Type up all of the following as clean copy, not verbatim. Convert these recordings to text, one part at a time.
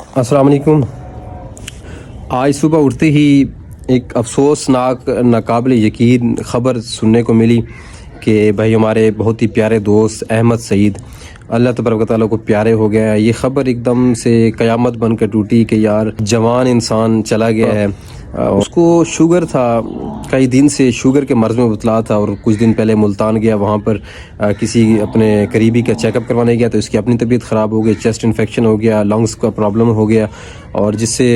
अस्सलाम वालेकुम। आज सुबह उठते ही एक अफसोसनाक नाकाबिल यकीन ख़बर सुनने को मिली कि भाई हमारे बहुत ही प्यारे दोस्त अहमद सईद अल्लाह तबारक व तआला को प्यारे हो गया है। ये ख़बर एकदम से क़यामत बन कर टूटी कि यार जवान इंसान चला गया है। उसको शुगर था, कई दिन से शुगर के मर्ज़ में मुबतला था और कुछ दिन पहले मुल्तान गया, वहाँ पर किसी अपने करीबी का चेकअप करवाने गया तो इसकी अपनी तबीयत ख़राब हो गई, चेस्ट इन्फेक्शन हो गया, लंग्स का प्रॉब्लम हो गया और जिससे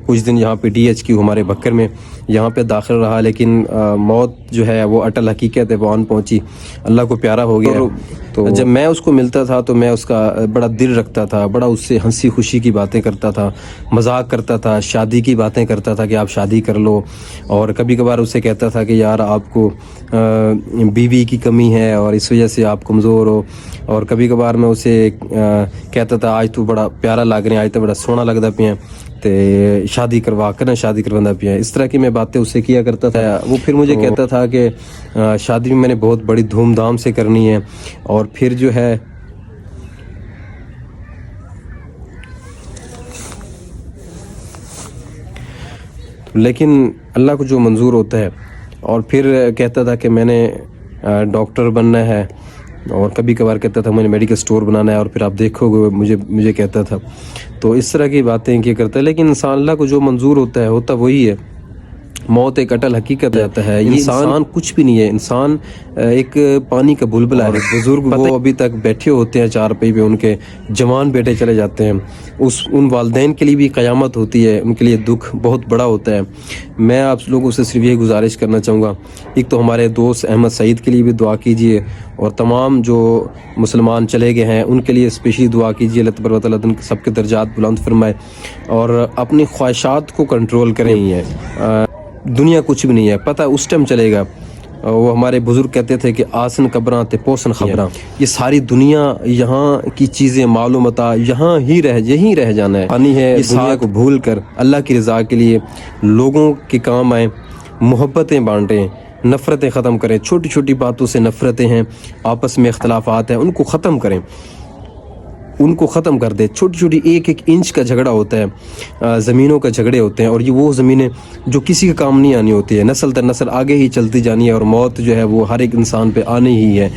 कुछ दिन यहाँ पे DHQ हमारे बक्कर में यहाँ पे दाखिल रहा, लेकिन मौत जो है वो अटल हकीकत है, वो आन पहुँची, अल्लाह को प्यारा हो गया। तो जब मैं उसको मिलता था तो मैं उसका बड़ा दिल रखता था, बड़ा उससे हंसी खुशी की बातें करता था, मजाक करता था, शादी की बातें करता था कि आप शादी कर लो, और कभी कभार उससे कहता था कि यार आपको बीवी की कमी है और इस वजह से आप कमज़ोर हो, और कभी कभार मैं उसे कहता था आज तू बड़ा प्यारा लग रहा है, आज तो बड़ा सोहना लगता पिया, तो शादी करवा कर ना, शादी करवाना पिया। इस तरह की मैं बातें उससे किया करता था। वो फिर मुझे कहता था कि शादी भी मैंने बहुत बड़ी धूमधाम से करनी है, और फिर जो है लेकिन अल्लाह को जो मंजूर होता है। और फिर कहता था कि मैंने डॉक्टर बनना है, और कभी कभार कहता था मैंने मेडिकल स्टोर बनाना है, और फिर आप देखोगे मुझे कहता था। तो इस तरह की बातें क्या करता है, लेकिन इंसान अल्लाह को जो मंजूर होता है होता वही है। मौत एक अटल हकीकत रहता है। ये इंसान कुछ भी नहीं है, इंसान एक पानी का बुलबुला है। बुजुर्ग वो अभी तक बैठे होते हैं चारपाई पे, उनके जवान बेटे चले जाते हैं, उन वालिदैन के लिए भी क़यामत होती है, उनके लिए दुख बहुत बड़ा होता है। मैं आप लोगों से सिर्फ ये गुजारिश करना चाहूँगा, एक तो हमारे दोस्त अहमद सईद के लिए भी दुआ कीजिए, और तमाम जो मुसलमान चले गए हैं उनके लिए स्पेशली दुआ कीजिए, अल्लाह तबारक व तआला सबके दर्जात बुलंद फरमाए, और अपनी ख्वाहिशात को कंट्रोल करें। ही है दुनिया कुछ भी नहीं है, पता उस टाइम चलेगा। वो हमारे बुजुर्ग कहते थे कि आसन कब्रां ते पोसन खबरां, ये सारी दुनिया यहाँ की चीज़ें मालूमता यहीं रह जाना है। पानी है, इस दुनिया को भूल कर अल्लाह की रज़ा के लिए लोगों के काम आए, मोहब्बतें बांटें, नफ़रतें ख़त्म करें। छोटी छोटी बातों से नफ़रतें हैं, आपस में इख्तलाफात हैं, उनको ख़त्म करें, उनको ख़त्म कर दे। छोटी छोटी एक इंच का झगड़ा होता है, ज़मीनों का झगड़े होते हैं, और ये वो ज़मीनें जो किसी का काम नहीं आनी होती है, नस्ल दर नस्ल आगे ही चलती जानी है, और मौत जो है वो हर एक इंसान पे आनी ही है।